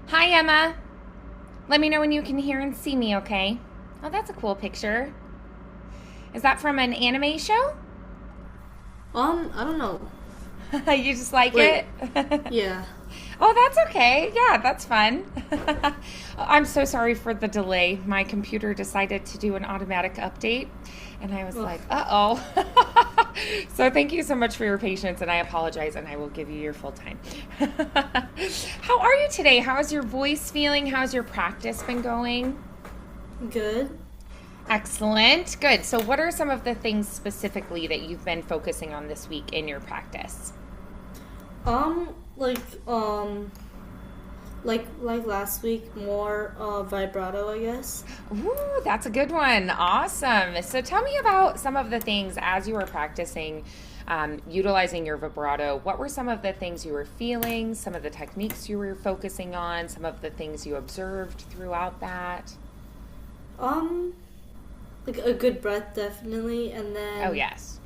Hi, Emma. Let me know when you can hear and see me, okay? Oh, that's a cool picture. Is that from an anime show? I don't know. You just like Like, it? yeah. Oh, that's okay. Yeah, that's fun. I'm so sorry for the delay. My computer decided to do an automatic update, and I was Ugh. like, uh oh. So, thank you so much for your patience, and I apologize, and I will give you your full time. How are you today? How is your voice feeling? How's your practice been going? Good. Excellent. Good. So, what are some of the things specifically that you've been focusing on this week in your practice? Um, like, um, like last week, more vibrato, I guess. Ooh, that's a good one. Awesome. So, tell me about some of the things as you were practicing utilizing your vibrato. What were some of the things you were feeling, some of the techniques you were focusing on, some of the things you observed throughout that? Um, like a good breath, definitely, and Oh, then yes.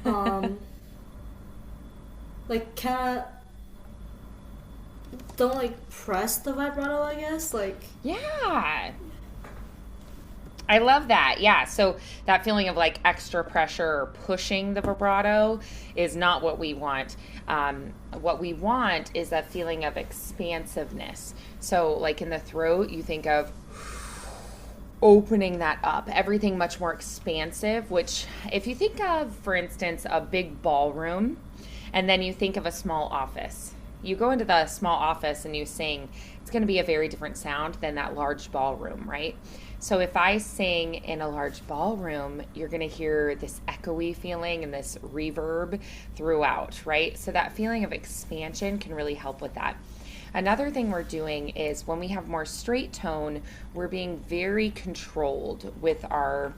um, like kind of don't like press the vibrato, I guess. Like, Yeah. I love that. Yeah. So that feeling of like extra pressure or pushing the vibrato is not what we want. What we want is that feeling of expansiveness. So, like in the throat, you think of opening that up, everything much more expansive. Which, if you think of, for instance, a big ballroom, and then you think of a small office, you go into the small office and you sing, it's going to be a very different sound than that large ballroom, right? So if I sing in a large ballroom, you're going to hear this echoey feeling and this reverb throughout, right? So that feeling of expansion can really help with that. Another thing we're doing is when we have more straight tone, we're being very controlled with our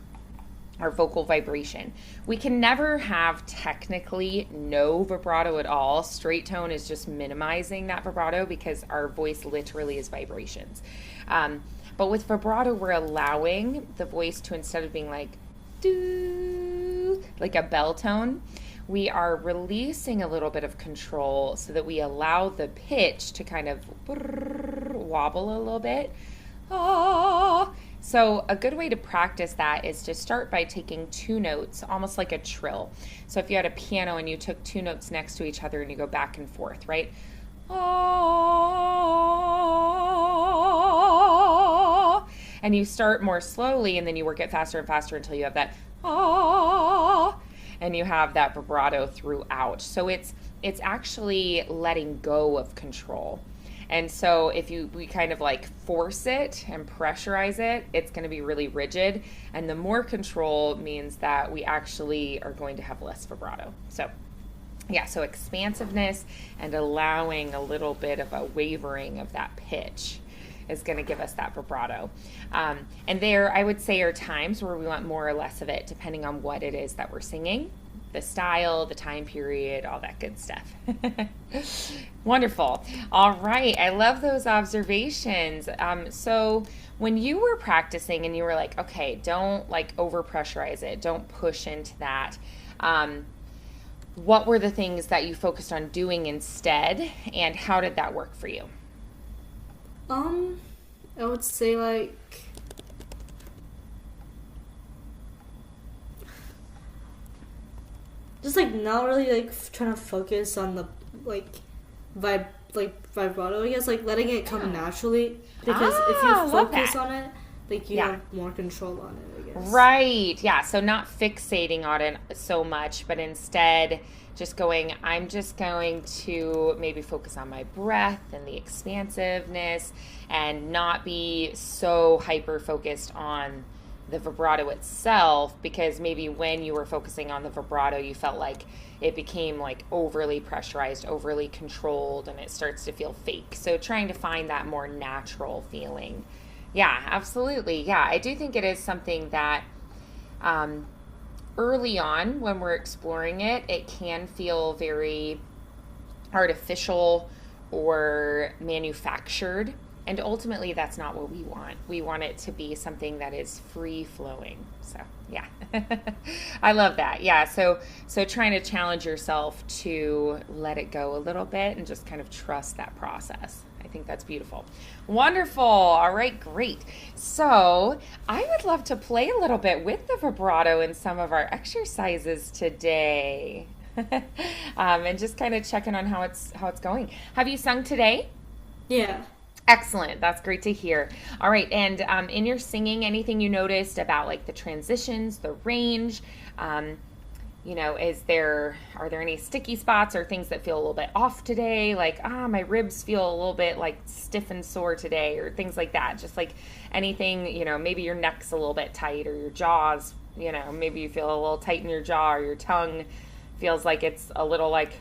vocal vibration. We can never have technically no vibrato at all. Straight tone is just minimizing that vibrato because our voice literally is vibrations. But with vibrato, we're allowing the voice to, instead of being like do, like a bell tone, we are releasing a little bit of control so that we allow the pitch to kind of wobble a little bit. Ah. So, a good way to practice that is to start by taking two notes, almost like a trill. So, if you had a piano and you took two notes next to each other and you go back and forth, right? Ah. And you start more slowly and then you work it faster and faster until you have that ah, and you have that vibrato throughout. So, it's actually letting go of control. And so if we kind of like force it and pressurize it, it's going to be really rigid. And the more control means that we actually are going to have less vibrato. So yeah, so expansiveness and allowing a little bit of a wavering of that pitch is going to give us that vibrato. And there, I would say, are times where we want more or less of it, depending on what it is that we're singing, the style, the time period, all that good stuff. Wonderful. All right. I love those observations. So, when you were practicing and you were like, okay, don't like over pressurize it, don't push into that. What were the things that you focused on doing instead, and how did that work for you? um, I would say like just like not really like trying to focus on the like vib vibrato, I guess, like letting it come Yeah. naturally, because if you Ah, love focus that. on it, like you Yeah. have more control on it, I guess. Right. Yeah. So not fixating on it so much, but instead just going, I'm just going to maybe focus on my breath and the expansiveness and not be so hyper focused on the vibrato itself, because maybe when you were focusing on the vibrato, you felt like it became like overly pressurized, overly controlled, and it starts to feel fake. So trying to find that more natural feeling. Yeah, absolutely. Yeah, I do think it is something that um, early on when we're exploring it, it can feel very artificial or manufactured. And ultimately, that's not what we want. We want it to be something that is free flowing. So, yeah, I love that. Yeah, so trying to challenge yourself to let it go a little bit and just kind of trust that process, I think that's beautiful. Wonderful. All right, great. So I would love to play a little bit with the vibrato in some of our exercises today. And just kind of checking on how it's going. Have you sung today? Yeah. Excellent. That's great to hear. All right. And in your singing, anything you noticed about like the transitions, the range? Are there any sticky spots or things that feel a little bit off today? Like, my ribs feel a little bit like stiff and sore today, or things like that. Just like anything, maybe your neck's a little bit tight, or your jaws, maybe you feel a little tight in your jaw, or your tongue feels like it's a little like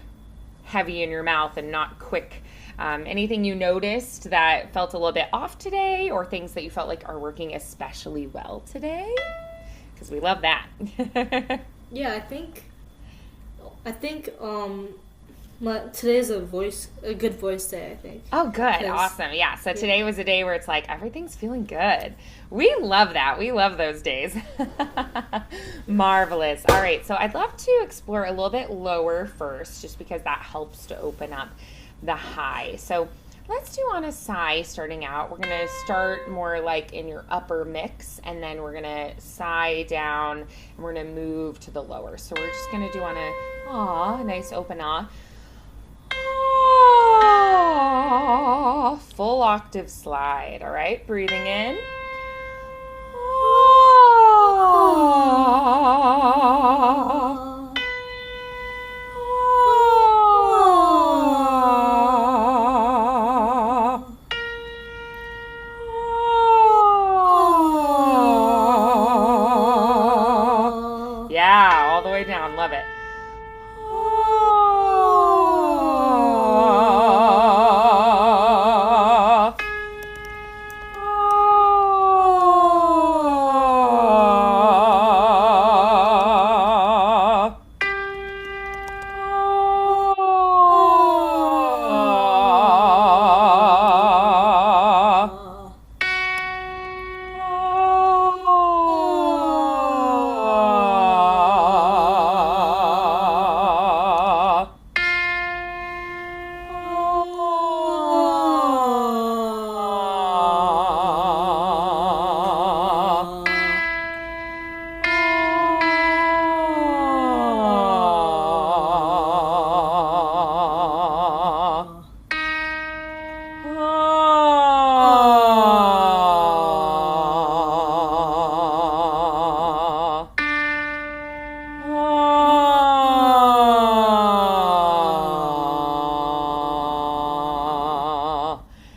heavy in your mouth and not quick. Anything you noticed that felt a little bit off today, or things that you felt like are working especially well today? Because we love that. Yeah, I think today's a good voice day, I think. Oh, good. Awesome. Yeah. So today was a day where it's like everything's feeling good. We love that. We love those days. Marvelous. All right. So I'd love to explore a little bit lower first, just because that helps to open up the high. So let's do on a sigh starting out. We're going to start more like in your upper mix, and then we're going to sigh down, and we're going to move to the lower. So we're just going to do on a nice open full octave slide. All right, breathing in. Yeah, all the way down. Love it.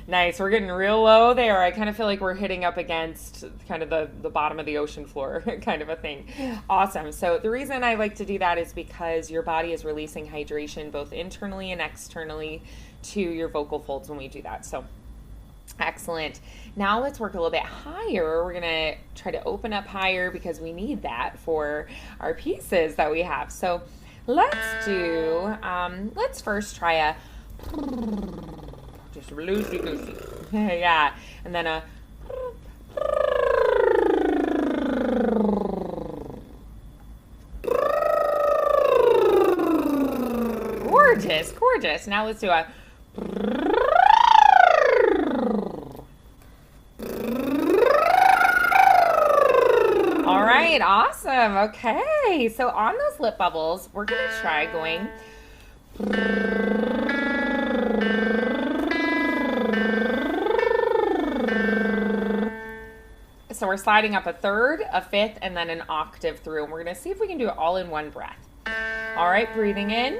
Nice. We're getting real low there. I kind of feel like we're hitting up against kind of the bottom of the ocean floor kind of a thing. Awesome. So the reason I like to do that is because your body is releasing hydration both internally and externally to your vocal folds when we do that. So excellent. Now let's work a little bit higher. We're going to try to open up higher because we need that for our pieces that we have. So let's first try a just loosey-goosey. Yeah. And then a gorgeous, gorgeous. Now let's do a all right, awesome. Okay. So on those lip bubbles, we're going to try going so we're sliding up a third, a fifth, and then an octave through. And we're going to see if we can do it all in one breath. All right, breathing in.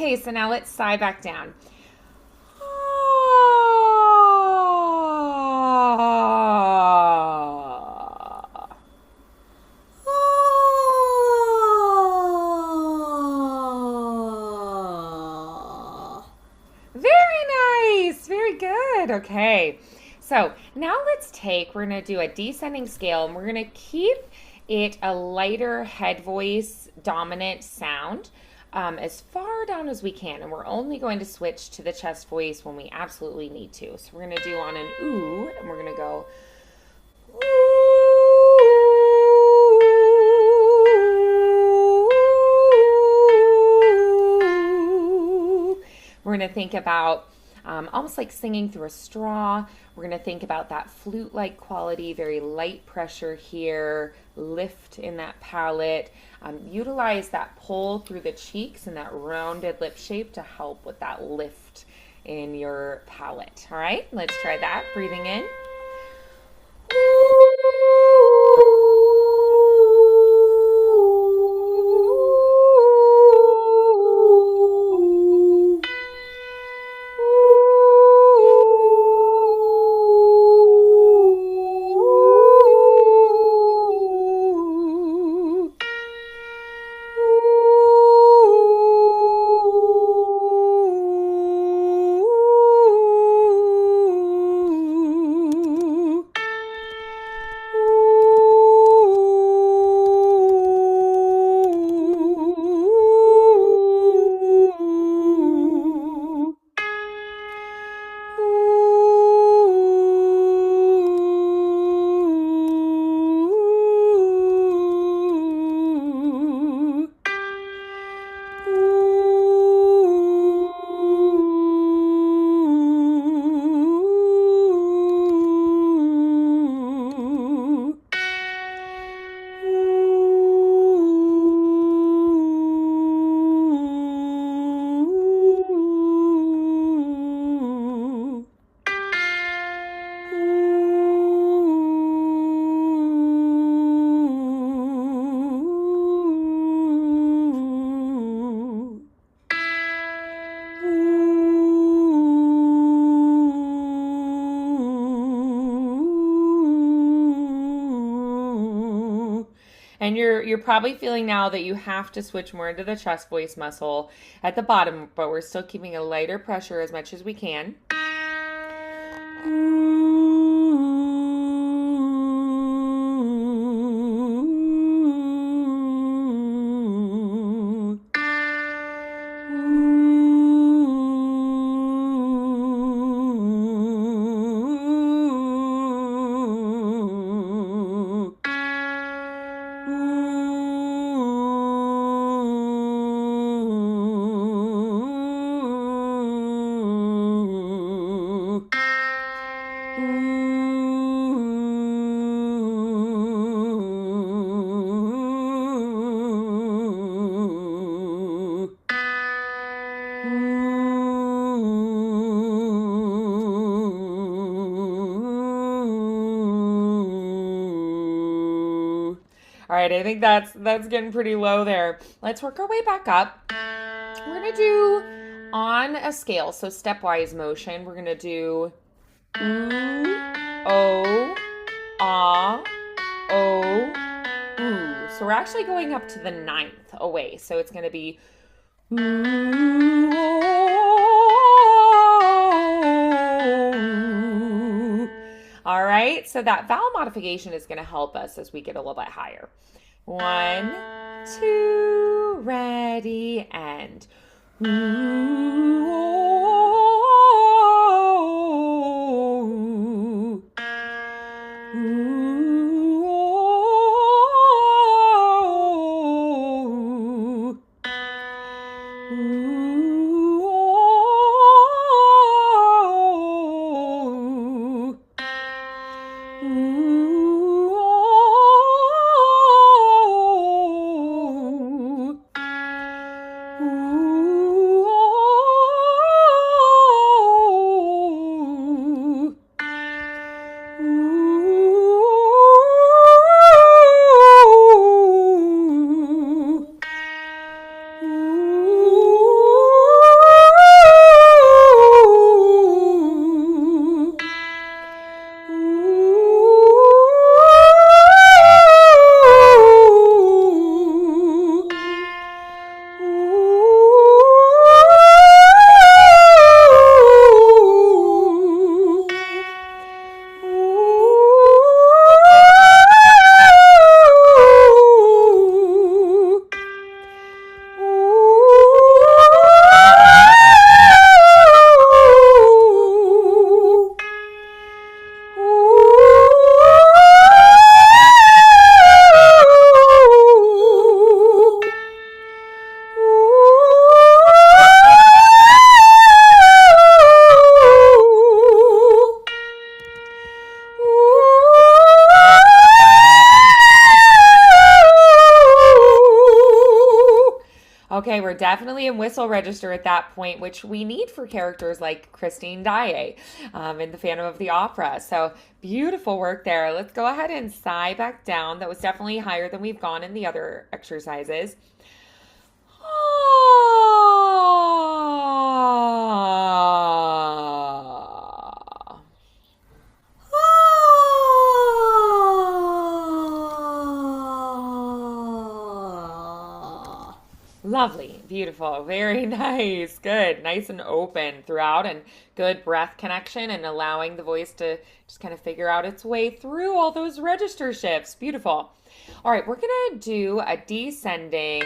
Okay, so now let's sigh back down. Very nice. Very good. Okay. So now we're going to do a descending scale and we're going to keep it a lighter head voice dominant sound as far down as we can. And we're only going to switch to the chest voice when we absolutely need to. So we're going to do on an ooh and we're going to go ooh. We're going to think about almost like singing through a straw. We're going to think about that flute-like quality, very light pressure here, lift in that palate. Utilize that pull through the cheeks and that rounded lip shape to help with that lift in your palate. All right, let's try that. Breathing in. And you're probably feeling now that you have to switch more into the chest voice muscle at the bottom, but we're still keeping a lighter pressure as much as we can. All right, I think that's getting pretty low there. Let's work our way back up. We're going to do on a scale, so stepwise motion. We're going to do ooh, oh, ah, oh, ooh. So we're actually going up to the 9th away. So it's going to be ooh, oh. All right, so that vowel modification is going to help us as we get a little bit higher. 1, 2, ready, and ooh, oh, ooh, oh, ooh. Okay, we're definitely in whistle register at that point, which we need for characters like Christine Daae in the Phantom of the Opera. So beautiful work there. Let's go ahead and sigh back down. That was definitely higher than we've gone in the other exercises. Lovely, beautiful, very nice, good, nice and open throughout, and good breath connection and allowing the voice to just kind of figure out its way through all those register shifts. Beautiful. All right, we're gonna do a descending.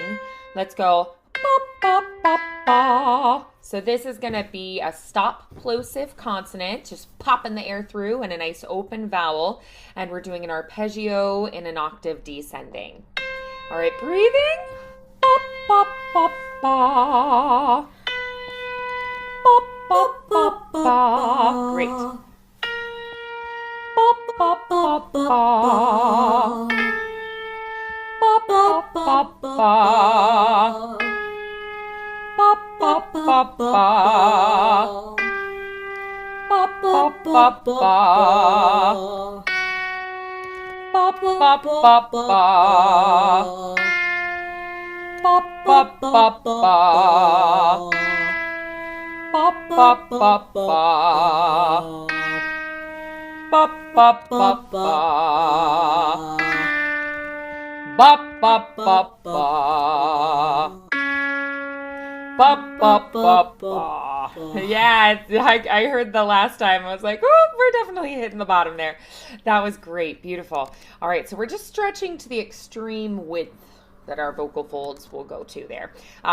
Let's go. Ba, ba, ba, ba. So this is gonna be a stop plosive consonant, just popping the air through, and a nice open vowel, and we're doing an arpeggio in an octave descending. All right, breathing. Ba, ba, ba, ba. Ba, ba, ba, ba. Great. Ba, ba, ba, ba. Ba, ba, ba, ba. Ba, ba, ba, ba. Ba, ba, ba, ba. Ba, ba, ba, ba. Ba, ba, ba, ba. Ba, ba, ba, ba. Ba, ba, ba, ba. Ba, ba, ba, ba. Ba, ba, ba, ba. Yeah, I heard the last time. I was like, oh, we're definitely hitting the bottom there. That was great. Beautiful. All right, so we're just stretching to the extreme width that our vocal folds will go to there,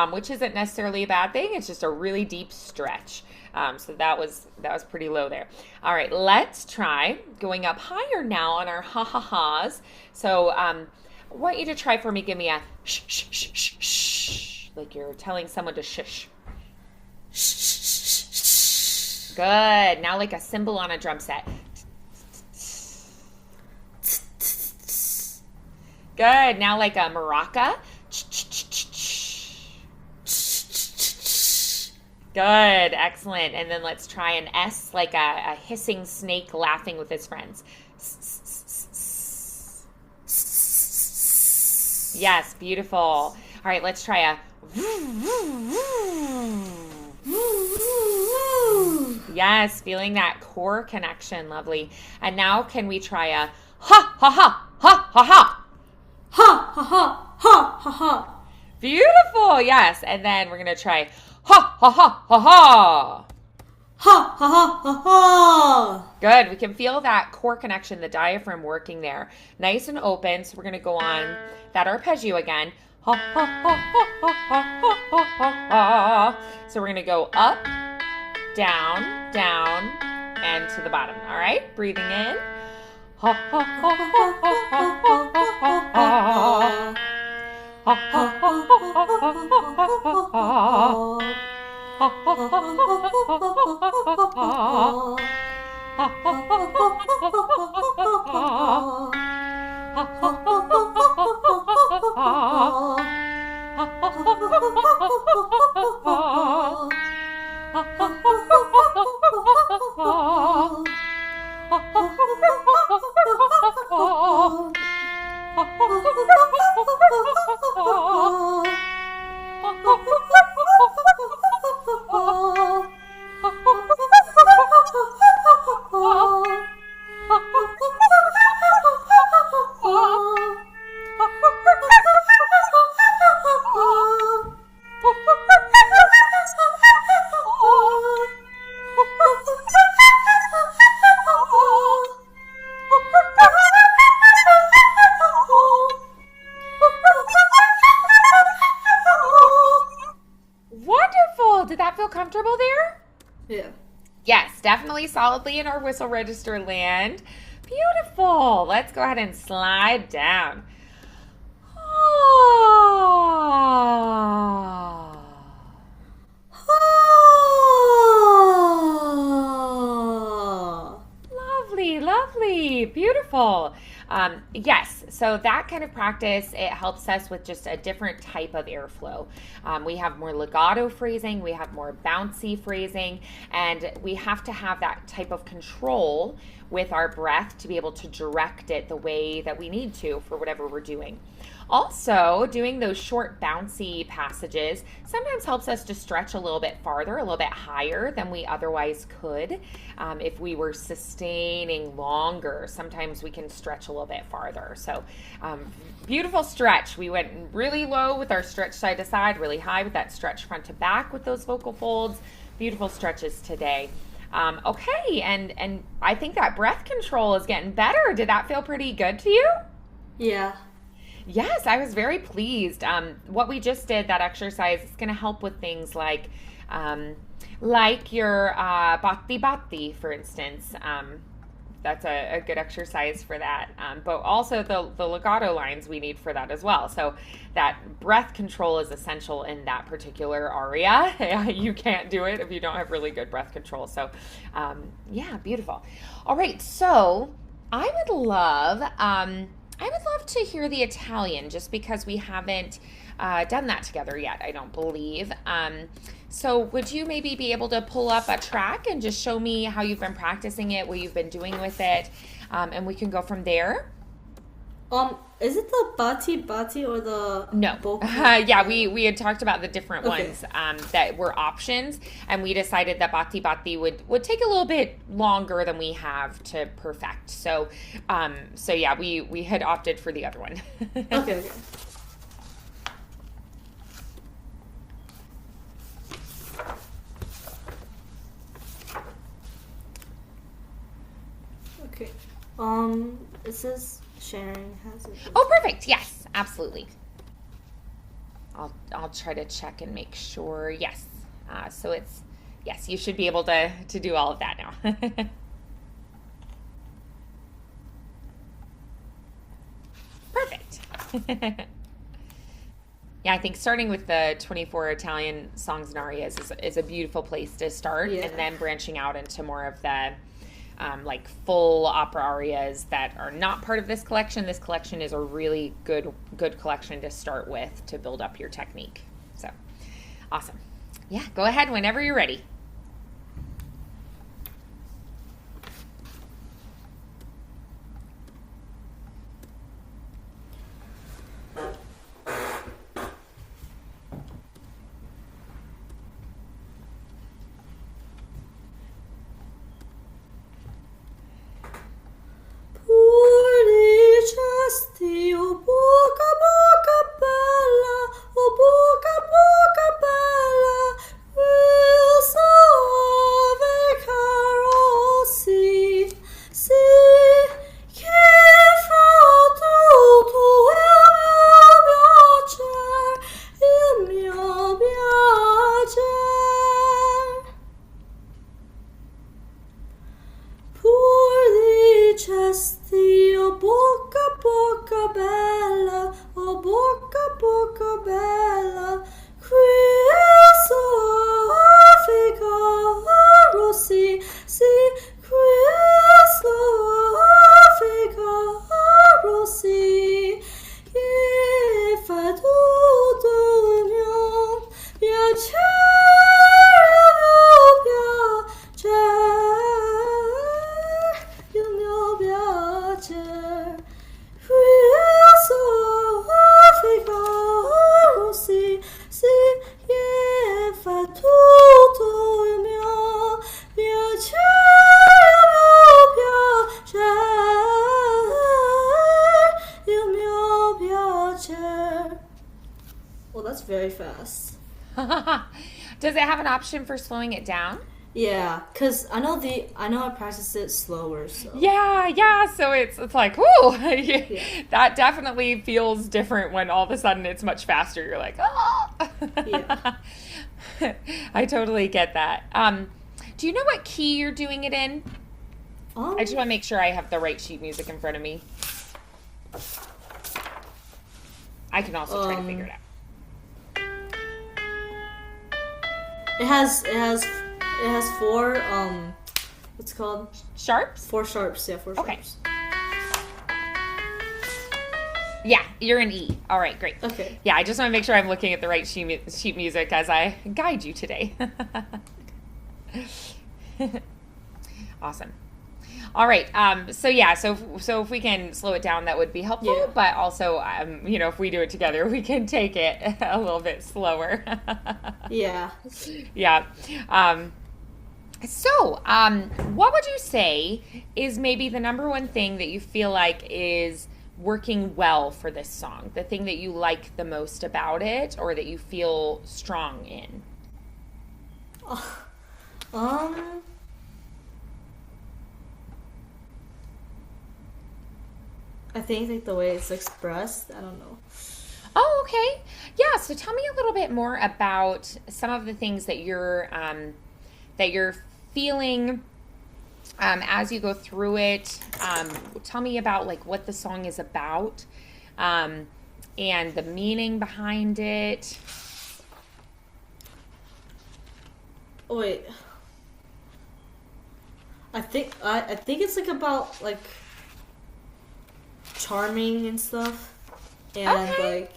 which isn't necessarily a bad thing. It's just a really deep stretch. So that was pretty low there. All right, let's try going up higher now on our ha-ha-has. So I want you to try for me. Give me a shh, shh, shh, shh, shh, like you're telling someone to shush. Good. Now like a cymbal on a drum set. Good. Now like a maraca. Good. Excellent. And then let's try an S, like a hissing snake laughing with his friends. Yes. Beautiful. All right. Let's try a. Yes. Feeling that core connection. Lovely. And now can we try a ha, ha, ha, ha, ha, ha. Ha, ha, ha, ha, ha, ha. Beautiful, yes. And then we're going to try ha, ha, ha, ha, ha. Ha, ha, ha, ha, ha. Good. We can feel that core connection, the diaphragm working there. Nice and open. So we're going to go on that arpeggio again. Ha, ha, ha, ha, ha, ha, ha, ha, ha. So we're going to go up, down, down, and to the bottom. All right? Breathing in. Ha, ha, ha, ha, ha, ha, ha, ha, ha. Ha, ha, ha, ha, ha, ha, ha. Ha, ha, ha, ha, Wonderful. Did that feel comfortable there? Yeah. Yes, definitely solidly in our whistle register land. Beautiful. Let's go ahead and slide down. Lovely, lovely, beautiful. Yes, So that kind of practice, it helps us with just a different type of airflow. We have more legato phrasing, we have more bouncy phrasing, and we have to have that type of control with our breath to be able to direct it the way that we need to for whatever we're doing. Also, doing those short bouncy passages sometimes helps us to stretch a little bit farther, a little bit higher than we otherwise could. If we were sustaining longer, sometimes we can stretch a little bit farther. So beautiful stretch. We went really low with our stretch side to side, really high with that stretch front to back with those vocal folds. Beautiful stretches today. Okay, and I think that breath control is getting better. Did that feel pretty good to you? Yeah. Yes, I was very pleased. What we just did, that exercise, is going to help with things like your batti batti, for instance. That's a good exercise for that. But also the legato lines we need for that as well. So that breath control is essential in that particular aria. You can't do it if you don't have really good breath control. So yeah, beautiful. All right, so I would love to hear the Italian, just because we haven't done that together yet, I don't believe. So would you maybe be able to pull up a track and just show me how you've been practicing it, what you've been doing with it, and we can go from there? Is it the batti batti or the No? Yeah, we had talked about the different ones that were options, and we decided that batti batti would take a little bit longer than we have to perfect. So yeah, we had opted for the other one. Okay. Okay. It says Sharon has it. Oh, perfect. Yes, absolutely. I'll try to check and make sure. Yes. So yes, you should be able to do all of that now. Perfect. Yeah, I think starting with the 24 Italian songs and arias is a beautiful place to start, and then branching out into more of the like full opera arias that are not part of this collection. This collection is a really good collection to start with to build up your technique. So awesome. Yeah, go ahead whenever you're ready. Well, that's very fast. Does it have an option for slowing it down? Yeah, cause I know I practiced it slower. So Yeah. So it's like, whoo, that definitely feels different when all of a sudden it's much faster. You're like, oh. Yeah. I totally get that. Do you know what key you're doing it in? I just want to make sure I have the right sheet music in front of me. I can also try to figure it out. It has four what's it called? Sharps? 4 sharps, yeah, 4 Okay. sharps. Yeah, you're an E. All right, great. Okay. Yeah, I just want to make sure I'm looking at the right sheet music as I guide you today. Awesome. All right. So yeah. So if we can slow it down, that would be helpful. Yeah. But also, if we do it together, we can take it a little bit slower. Yeah. Yeah. What would you say is maybe the number one thing that you feel like is working well for this song? The thing that you like the most about it, or that you feel strong in? Um. I think like the way it's expressed. I don't know. Oh, okay. Yeah. So tell me a little bit more about some of the things that you're feeling as you go through it. Tell me about like what the song is about, and the meaning behind it. Oh wait. I think it's like about like charming and stuff, and Okay. like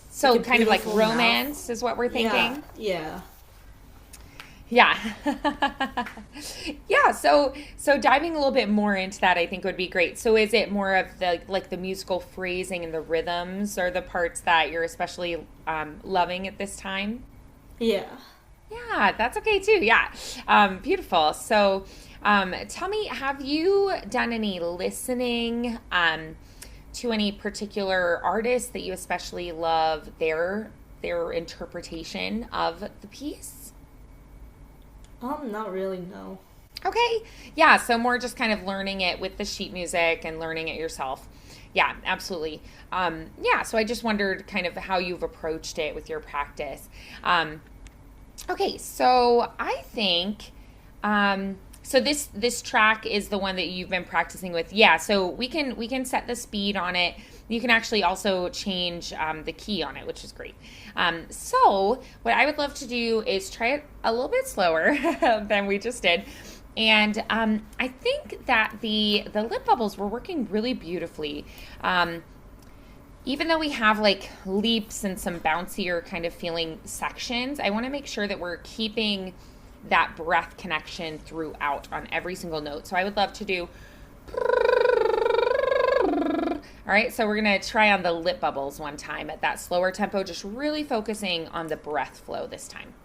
So a kind of like beautiful mouth. romance is what we're thinking. Yeah. Yeah. Yeah, so diving a little bit more into that I think would be great. So is it more of the like the musical phrasing and the rhythms are the parts that you're especially loving at this time? Yeah. Yeah, that's okay too. Yeah. Beautiful. So tell me, have you done any listening to any particular artists that you especially love their interpretation of the piece? Not really. No. Okay. Yeah. So more just kind of learning it with the sheet music and learning it yourself. Yeah, absolutely. Yeah. So I just wondered kind of how you've approached it with your practice. Okay. So I think, so this track is the one that you've been practicing with. Yeah. So we can set the speed on it. You can actually also change the key on it, which is great. So what I would love to do is try it a little bit slower than we just did. And I think that the lip bubbles were working really beautifully. Even though we have like leaps and some bouncier kind of feeling sections, I want to make sure that we're keeping that breath connection throughout on every single note. So I would love to do... All right, so we're going to try on the lip bubbles one time at that slower tempo, just really focusing on the breath flow this time.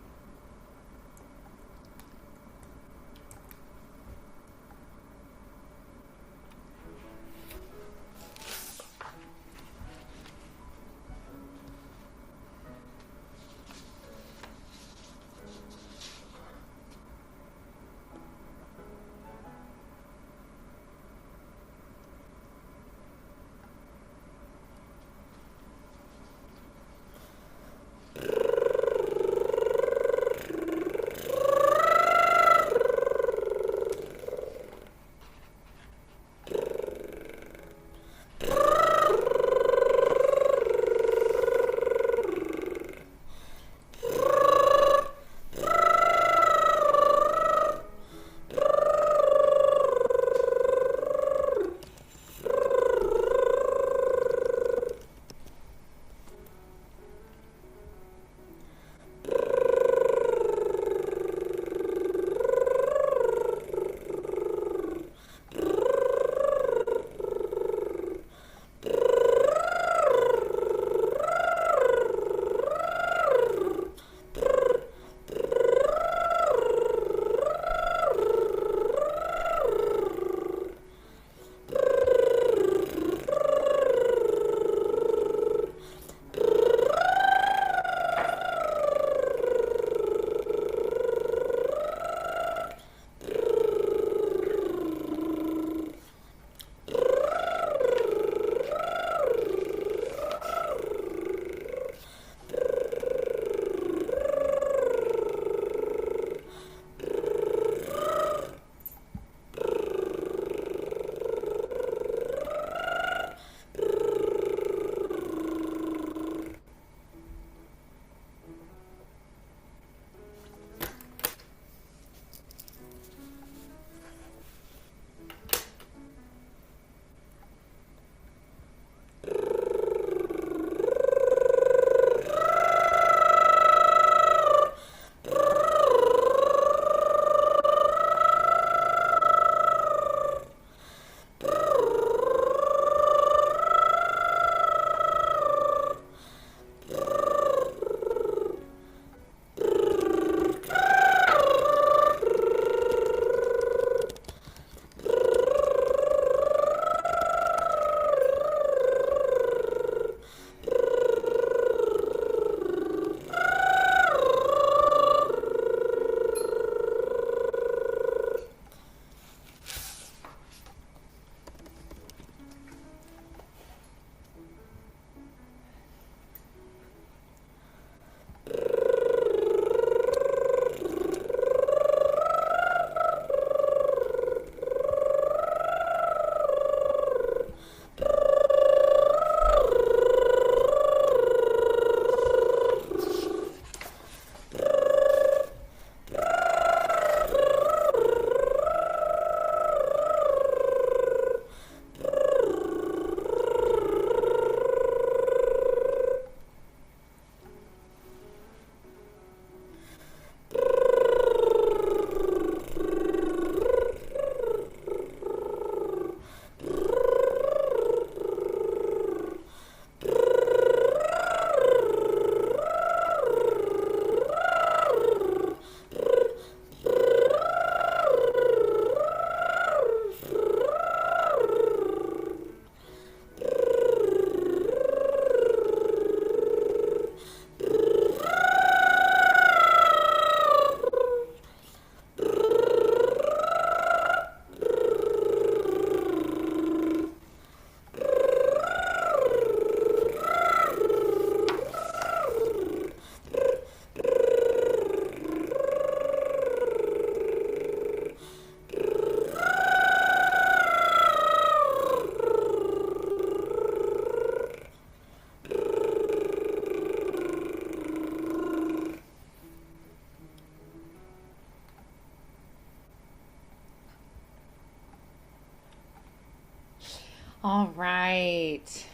All right.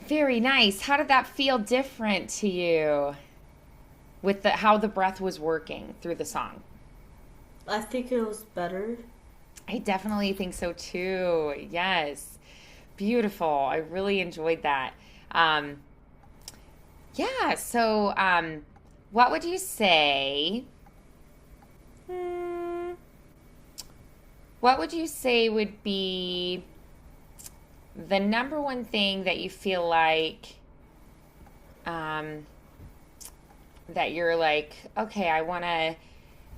Very nice. How did that feel different to you with the how the breath was working through the song? I think it was better. I definitely think so too. Yes. Beautiful. I really enjoyed that. Um, yeah, so what would you say? Hmm, what would you say would be the number one thing that you feel like um, that you're like, okay, I want to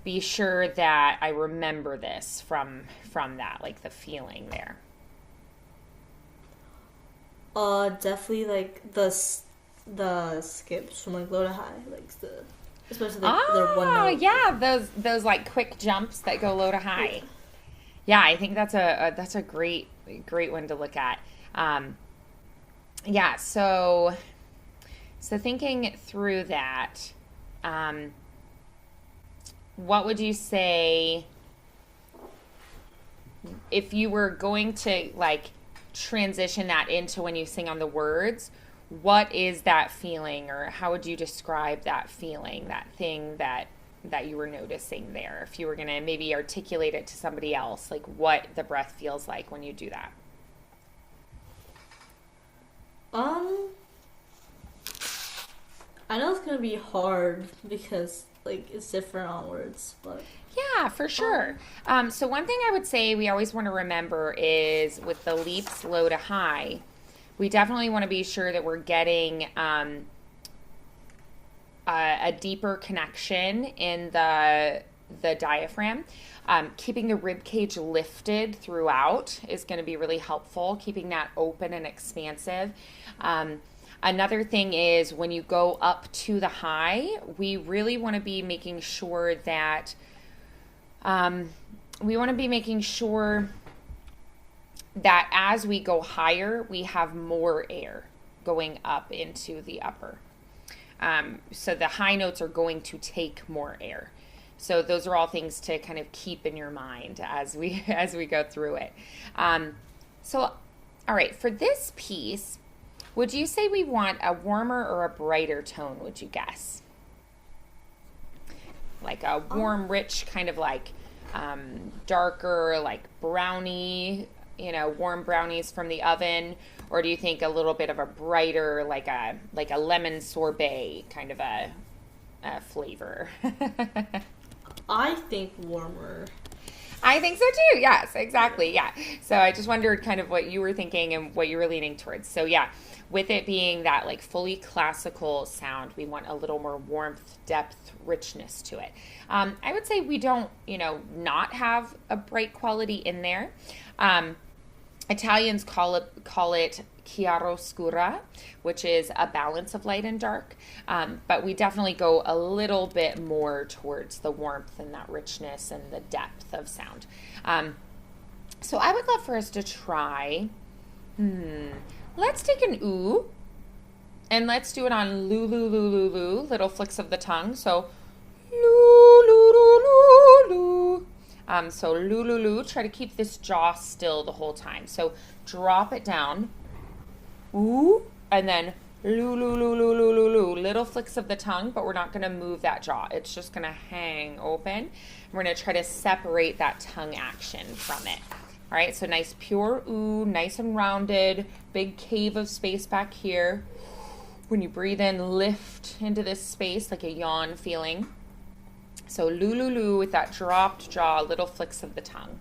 be sure that I remember this from that, like the feeling there. Definitely like the skips from like low to high, like the especially like the one Ah, note. yeah, those like quick jumps that go low to Yeah. high. Yeah, I think that's a great one to look at. Um, yeah, so thinking through that, um, what would you say if you were going to like transition that into when you sing on the words? What is that feeling, or how would you describe that feeling, that thing that you were noticing there? If you were gonna maybe articulate it to somebody else, like what the breath feels like when you do that. Um, I know it's gonna be hard because like it's different on words, but Yeah, for sure. um, So one thing I would say we always want to remember is with the leaps low to high, we definitely want to be sure that we're getting a deeper connection in the diaphragm. Keeping the rib cage lifted throughout is going to be really helpful. Keeping that open and expansive. Another thing is when you go up to the high, we really want to be making sure that um, we want to be making sure that as we go higher, we have more air going up into the upper. So the high notes are going to take more air. So those are all things to kind of keep in your mind as we as we go through it. Um, so, all right, for this piece, would you say we want a warmer or a brighter tone? Would you guess? Like a warm, rich kind of like darker, like brownie, warm brownies from the oven, or do you think a little bit of a brighter, like a lemon sorbet kind of a flavor? I think warmer. I think so too. Yes, exactly. Yeah. So I just wondered kind of what you were thinking and what you were leaning towards. So yeah, with it being that like fully classical sound, we want a little more warmth, depth, richness to it. I would say we don't, not have a bright quality in there. Um, Italians call it chiaroscura, which is a balance of light and dark. But we definitely go a little bit more towards the warmth and that richness and the depth of sound. So I would love for us to try. Let's take an ooh and let's do it on loo loo loo loo loo, little flicks of the tongue. So loo loo loo loo loo. So loo loo loo. Try to keep this jaw still the whole time. So drop it down. Ooh, and then loo loo loo loo loo loo loo. Little flicks of the tongue, but we're not going to move that jaw. It's just going to hang open. We're going to try to separate that tongue action from it. All right, so nice pure ooh, nice and rounded, big cave of space back here. When you breathe in, lift into this space like a yawn feeling. So loo loo loo with that dropped jaw, little flicks of the tongue.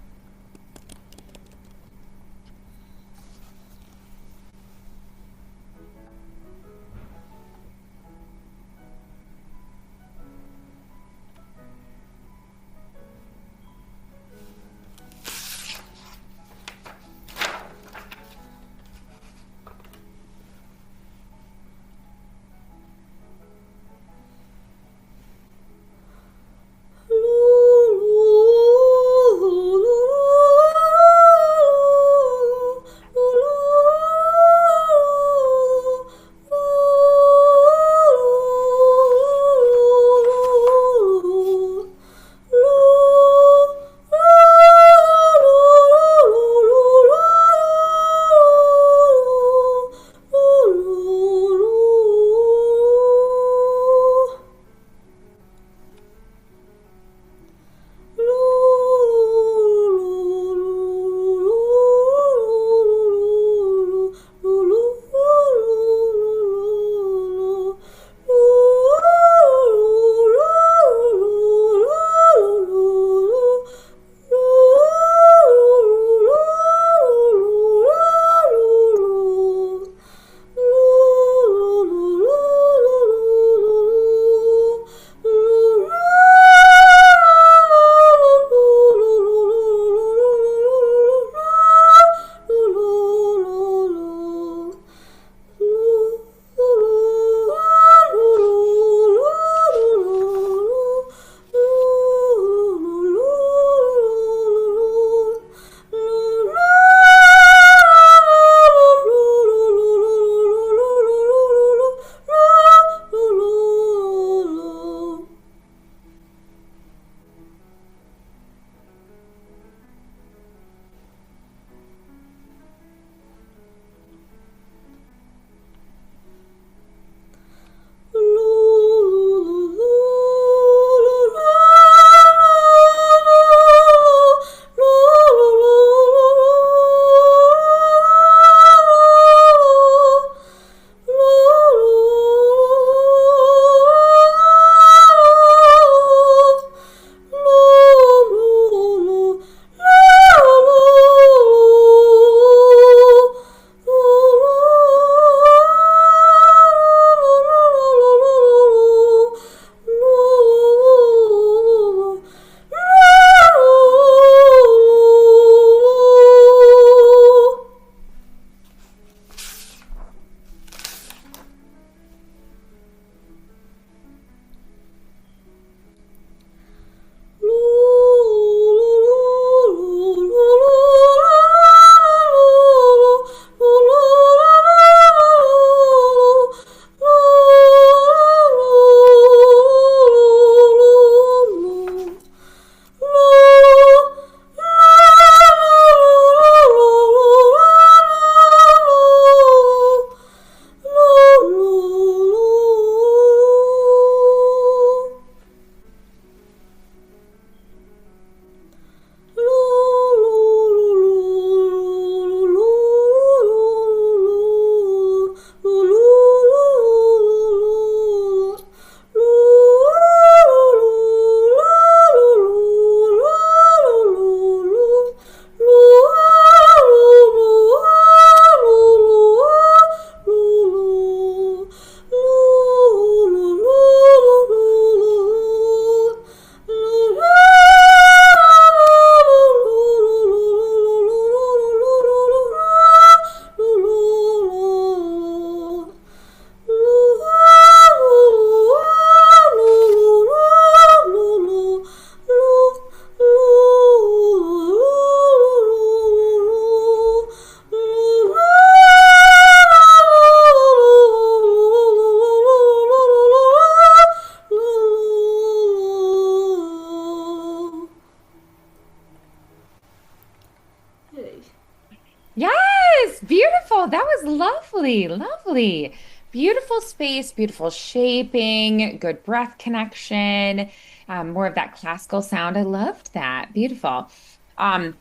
Lovely, lovely. Beautiful space, beautiful shaping, good breath connection, more of that classical sound. I loved that. Beautiful. Um,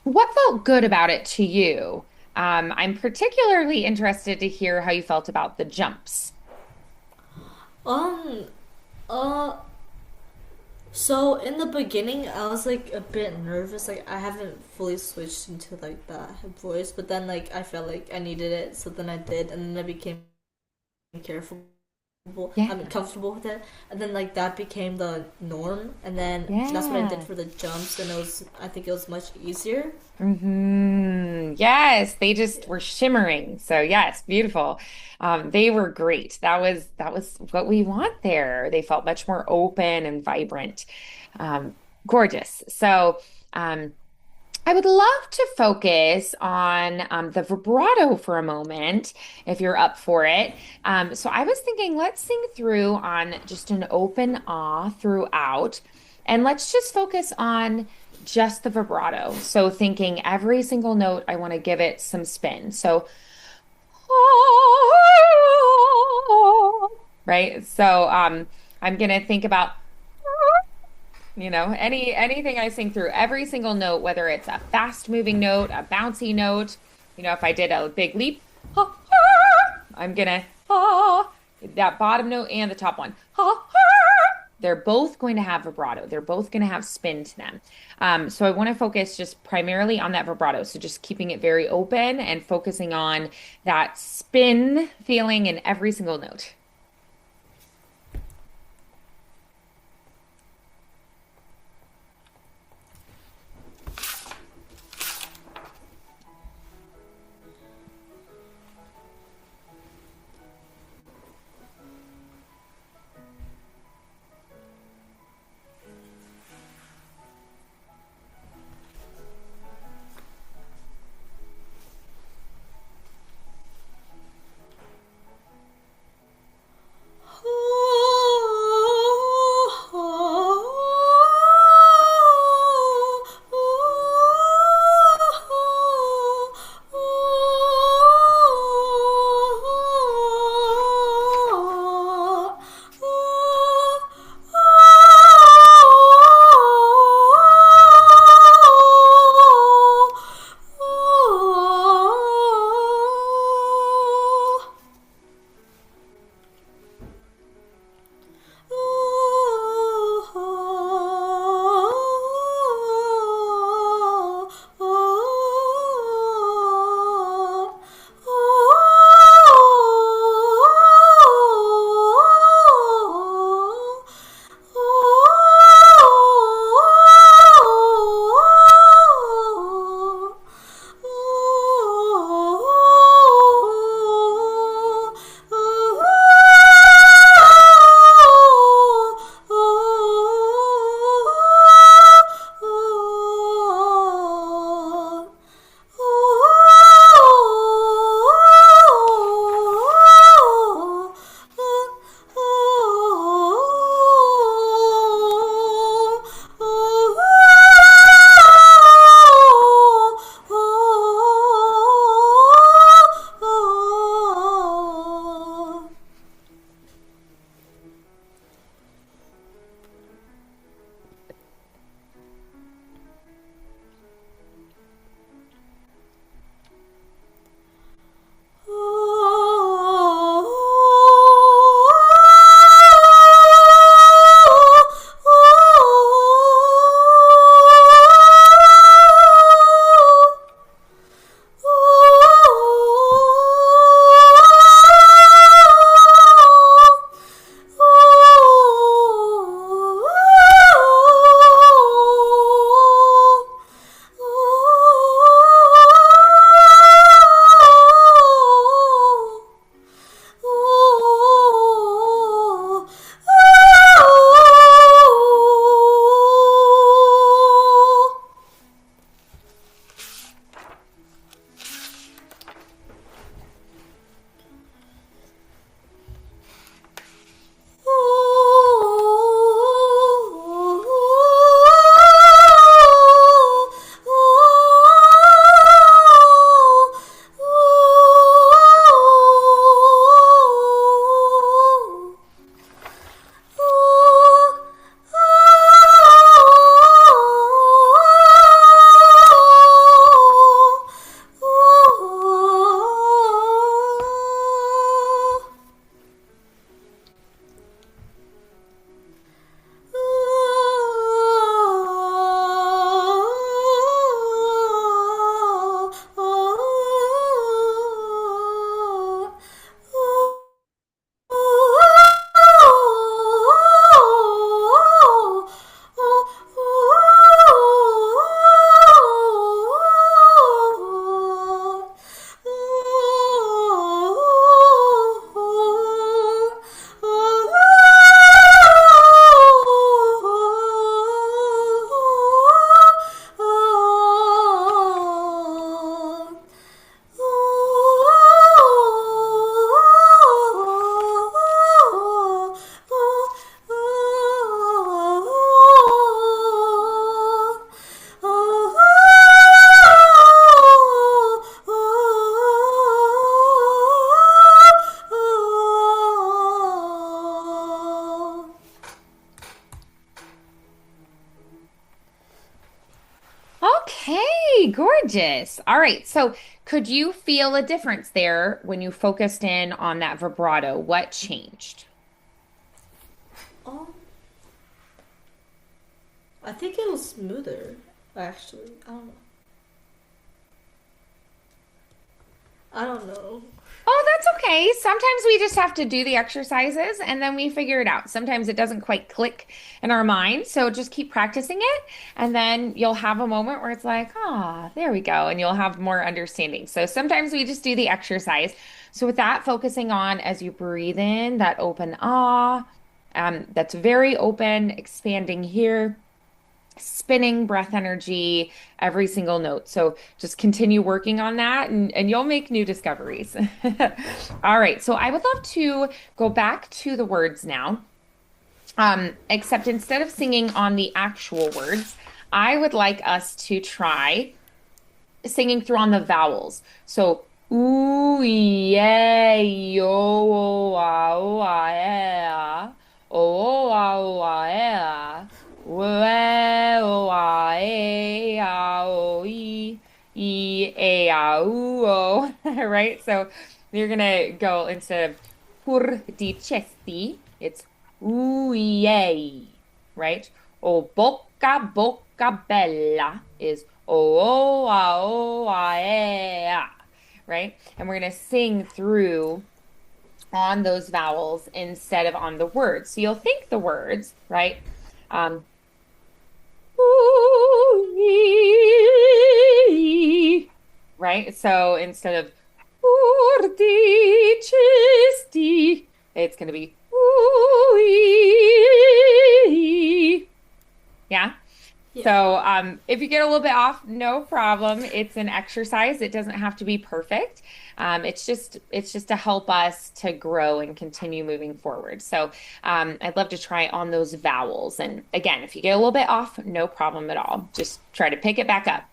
what felt good about it to you? I'm particularly interested to hear how you felt about the jumps. Um, uh, so in the beginning, I was like a bit nervous. Like I haven't fully switched into like the voice, but then like I felt like I needed it, so then I did, and then I became careful. Yeah, I mean, comfortable with it, and then like that became the norm, and then that's what I did yeah. for the jumps, and it was I think it was much easier. Yes, they just Yeah. were shimmering. So yes, beautiful. They were great. That was what we want there. They felt much more open and vibrant. Um, Gorgeous. So um, I would love to focus on the vibrato for a moment, if you're up for it. So I was thinking, let's sing through on just an open ah throughout, and let's just focus on just the vibrato. So thinking every single note, I want to give it some spin. So, right. So I'm gonna think about anything I sing through, every single note, whether it's a fast moving note, a bouncy note, if I did a big leap, I'm gonna that bottom note and the top one. They're both going to have vibrato. They're both going to have spin to them. So I want to focus just primarily on that vibrato. So just keeping it very open and focusing on that spin feeling in every single note. Yay, gorgeous. All right. So, could you feel a difference there when you focused in on that vibrato? What changed? Um, I think it was smoother. Actually, I don't know. I don't know. Oh, that's okay. Sometimes we just have to do the exercises and then we figure it out. Sometimes it doesn't quite click in our mind. So just keep practicing it. And then you'll have a moment where it's like, ah, there we go. And you'll have more understanding. So sometimes we just do the exercise. So with that, focusing on as you breathe in, that open ah, that's very open, expanding here, spinning breath energy every single note. So just continue working on that and you'll make new discoveries. All right. So I would love to go back to the words now. Except instead of singing on the actual words, I would like us to try singing through on the vowels. So ooh, yeah, yo, oh, ah, oh, ah, yeah. Oh, ah, oh, ah, yeah. Oh, ah, eh, ah, oh, eh, ah, ooh, oh. Right? So you're gonna go instead of pur di cesti, it's ooh, yay, right? O bocca, bocca bella is oh, ah, eh, ah, right? And we're going to sing through on those vowels instead of on the words. So you'll think the words, right? Um, ooh, right? So instead of urdichisti, it's going to be ooh, yeah. Yeah. So, if you get a little bit off, no problem. It's an exercise. It doesn't have to be perfect. It's just to help us to grow and continue moving forward. So, I'd love to try on those vowels. And again, if you get a little bit off, no problem at all. Just try to pick it back up.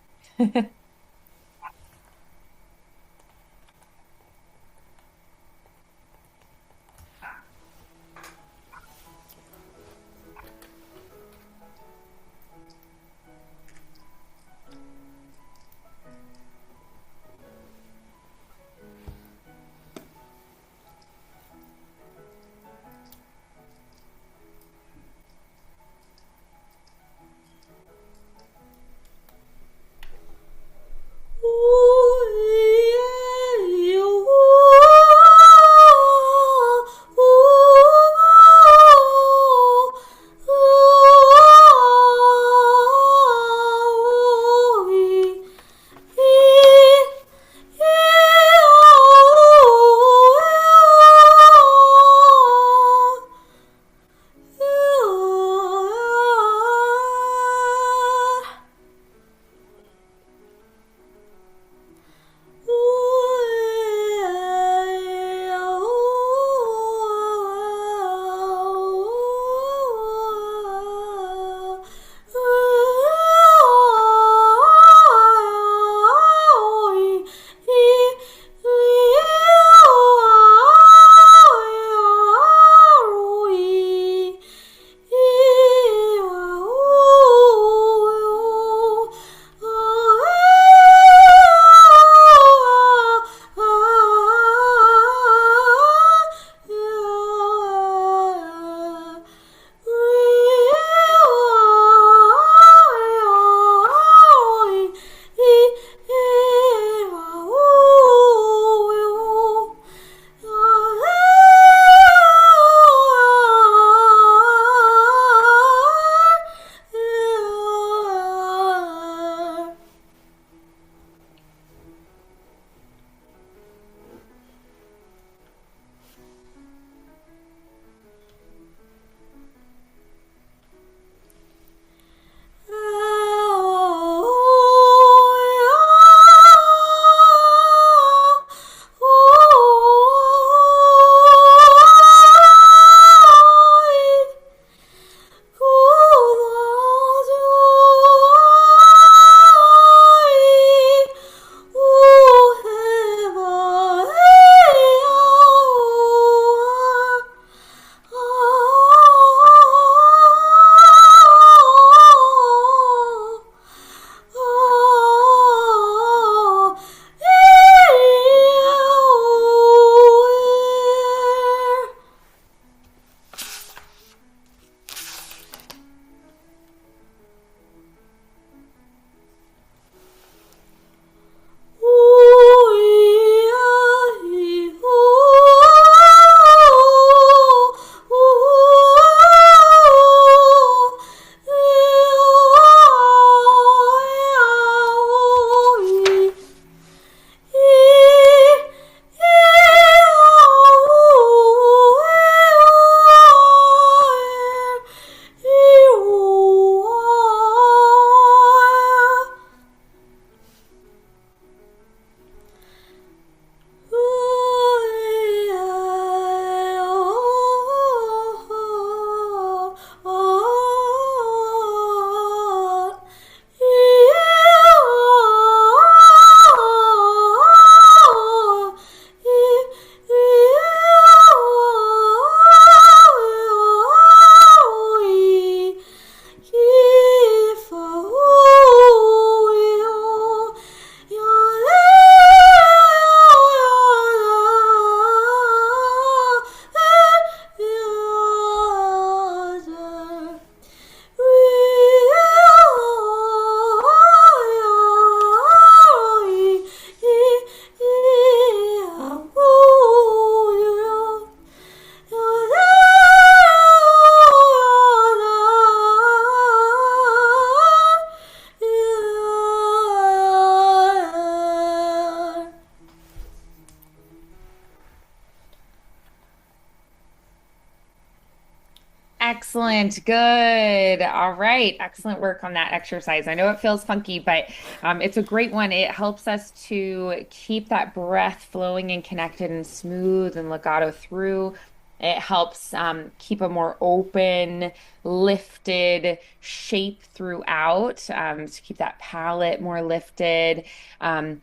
Excellent. Good. All right. Excellent work on that exercise. I know it feels funky, but it's a great one. It helps us to keep that breath flowing and connected and smooth and legato through. It helps keep a more open, lifted shape throughout to keep that palate more lifted. Um,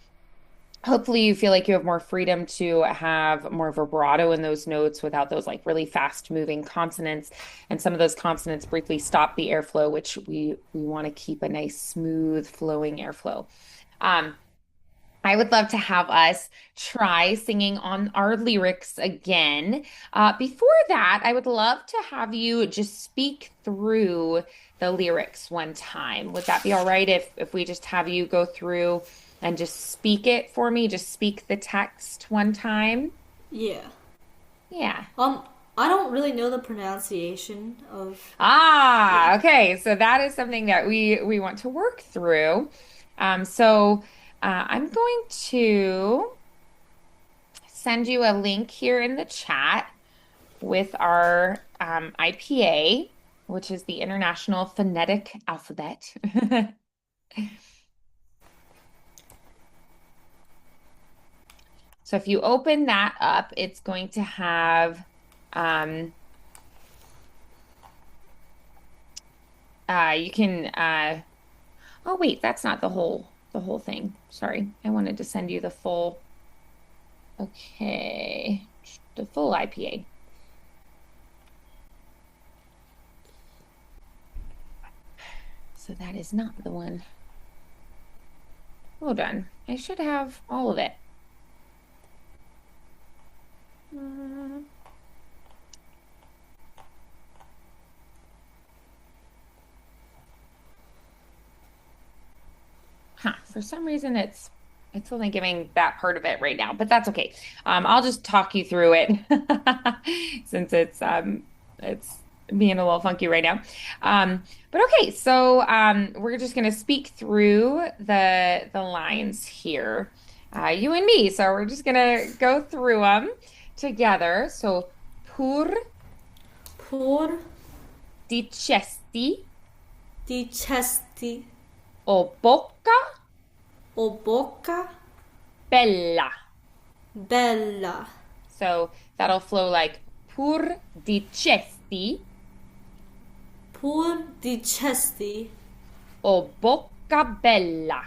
Hopefully you feel like you have more freedom to have more vibrato in those notes without those like really fast moving consonants. And some of those consonants briefly stop the airflow, which we want to keep a nice smooth flowing airflow. Um, I would love to have us try singing on our lyrics again. Before that, I would love to have you just speak through the lyrics one time. Would that be all right if we just have you go through and just speak it for me? Just speak the text one time? Yeah. Yeah. Um, I don't really know the pronunciation of. Yeah. Okay. So that is something that we want to work through. I'm going to send you a link here in the chat with our IPA, which is the International Phonetic Alphabet. So if you open that up, it's going to have um, you can oh wait, that's not the whole thing. Sorry. I wanted to send you the full okay, the full IPA. So that is not the one. Hold on. I should have all of it. Mm. Huh. For some reason it's only giving that part of it right now, but that's okay. I'll just talk you through it since it's being a little funky right now. But okay, so we're just gonna speak through the lines here, you and me. So we're just gonna go through them together. So pur Pur dicesti dicesti o bocca o bocca bella. bella. So that'll flow like pur dicesti Pur dicesti o bocca bella.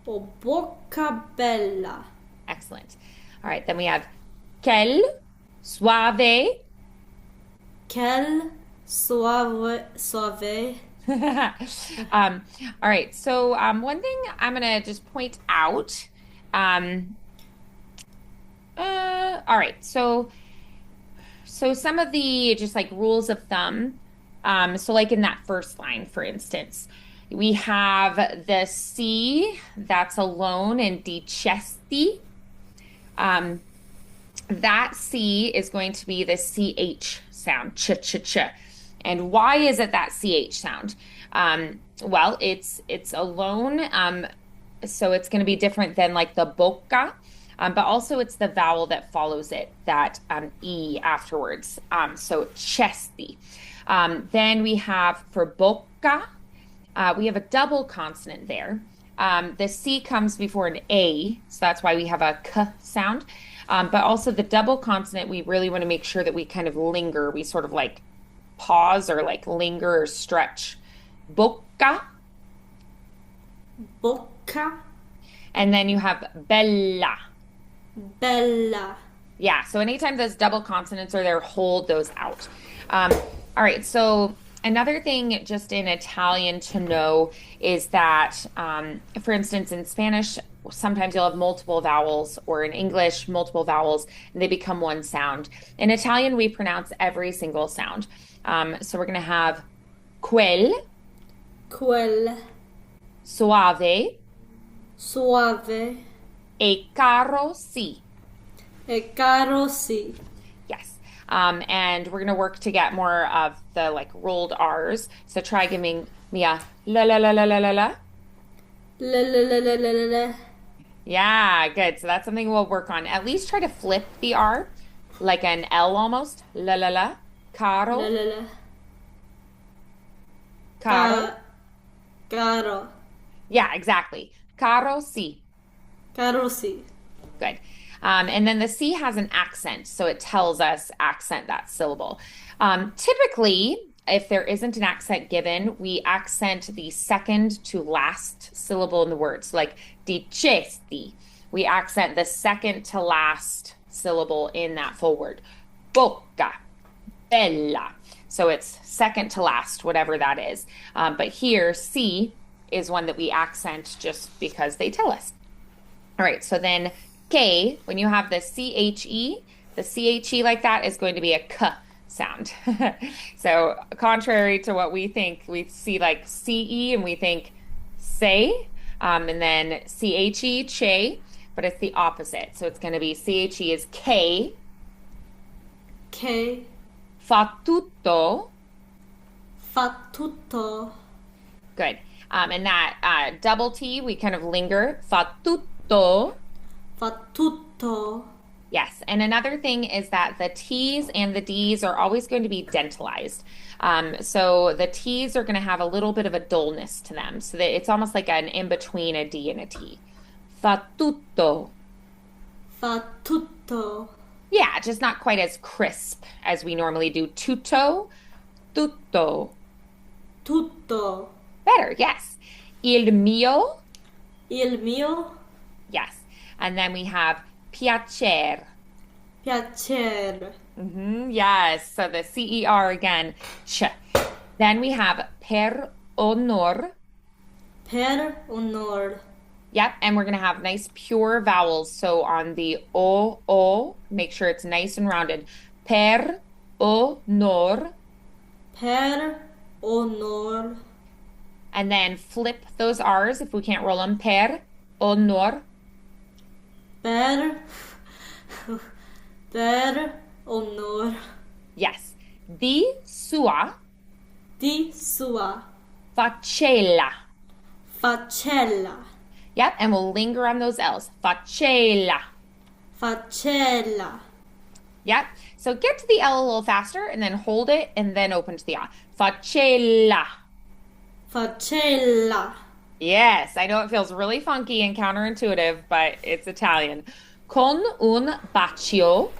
o bocca bella. Excellent. All right, then we have quel suave. Quel suave suave. Um, all right, so one thing I'm gonna just point out. Um, all right, so some of the just like rules of thumb. So like in that first line, for instance, we have the C that's alone in dicesti. Um, that C is going to be the CH sound, ch. And why is it that CH sound? Well, it's alone, so it's going to be different than like the bocca, but also it's the vowel that follows it, that E afterwards. So chesti. Then we have for bocca, we have a double consonant there. The C comes before an A, so that's why we have a K sound. But also the double consonant, we really want to make sure that we kind of linger. We sort of like pause or like linger or stretch. Bocca. Bocca And then you have bella. bella. Yeah, so anytime those double consonants are there, hold those out. Um, all right, so another thing just in Italian to know is that, for instance, in Spanish, sometimes you'll have multiple vowels, or in English, multiple vowels, and they become one sound. In Italian, we pronounce every single sound. So we're going to have quel, Quel suave, suave e caro si. e caro sì. Yes. And we're going to work to get more of the like rolled R's. So try giving me a la la la la la la la. La la la la la la la. Yeah, good. So that's something we'll work on. At least try to flip the R like an L almost. La la la. La Caro. la la. Caro. Caro. Yeah, exactly. Caro sí. Caro sí. Good. And then the C has an accent, so it tells us accent that syllable. Typically, if there isn't an accent given, we accent the second to last syllable in the word. So, like dicesti, we accent the second to last syllable in that full word. Bocca, bella. So it's second to last, whatever that is. But here, C is one that we accent just because they tell us. All right, so then K, when you have the CHE like that is going to be a K sound. So, contrary to what we think, we see like CE and we think say, and then CHE, che, but it's the opposite. So, it's going to be CHE is K, Che. fa tutto. Fa tutto. Good. And that double T, we kind of linger. Fa tutto. Fa tutto. Yes. And another thing is that the T's and the D's are always going to be dentalized. So the T's are going to have a little bit of a dullness to them. So that it's almost like an in between a D and a T. Fa tutto. Fa tutto. Yeah, just not quite as crisp as we normally do. Tutto, tutto. Tutto. Better, yes. Il mio, Il mio. yes. And then we have piacer. Piacere. Yes. So the CER again, ch. Then we have per honor. Per honor. Yep. And we're going to have nice pure vowels. So on the O, make sure it's nice and rounded. Per honor. Per honor. And then flip those R's if we can't roll them. Per honor. Per. Per honor. Yes. Di sua Di sua. facella. Facella. Yep. And we'll linger on those L's. Facella. Facella. Yep. So get to the L a little faster and then hold it and then open to the A. Facella. Facella. Yes, I know it feels really funky and counterintuitive, but it's Italian. Con un bacio.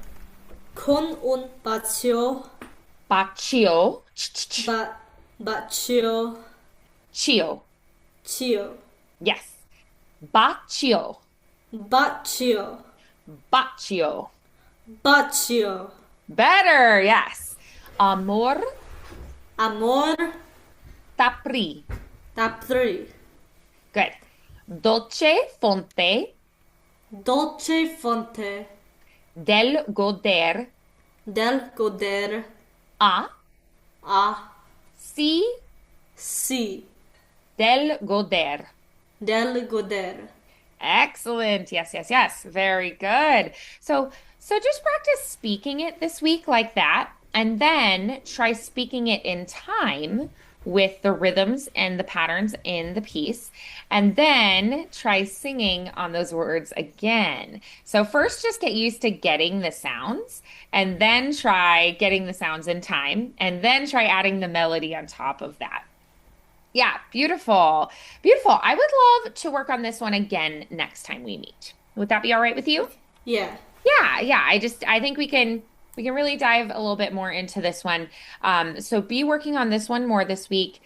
Con un bacio. Bacio. Bacio. Cio. Cio. Yes. Bacio. Bacio. Bacio. Bacio. Better, yes. Amor Amor. t'apri. Tapri. Good. Dolce fonte Dolce fonte. del goder Del goder. a A. si Si. del goder. Del goder. Excellent. Yes, yes, yes. Very good. So just practice speaking it this week like that, and then try speaking it in time with the rhythms and the patterns in the piece, and then try singing on those words again. So first just get used to getting the sounds, and then try getting the sounds in time, and then try adding the melody on top of that. Yeah, beautiful. Beautiful. I would love to work on this one again next time we meet. Would that be all right with you? Yeah. Yeah. I think we can really dive a little bit more into this one. So be working on this one more this week.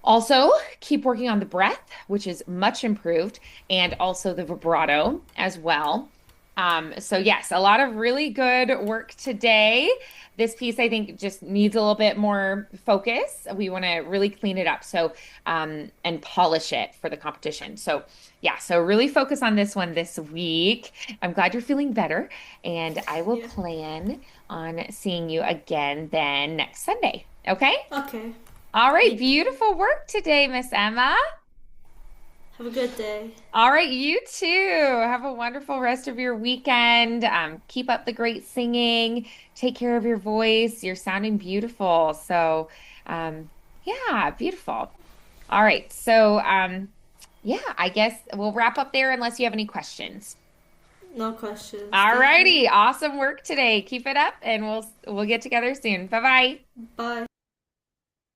Also, keep working on the breath, which is much improved, and also the vibrato as well. So yes, a lot of really good work today. This piece, I think, just needs a little bit more focus. We want to really clean it up, and polish it for the competition. So yeah, so really focus on this one this week. I'm glad you're feeling better, and I will Yeah. plan on seeing you again then next Sunday. Okay? Okay. All right, beautiful work today, Miss Emma. Have a good day. All right, you too. Have a wonderful rest of your weekend. Keep up the great singing. Take care of your voice. You're sounding beautiful. So, yeah, beautiful. All right. So, yeah, I guess we'll wrap up there unless you have any questions. No questions. All Thank you. righty. Awesome work today. Keep it up and we'll get together soon. Bye-bye. Bye.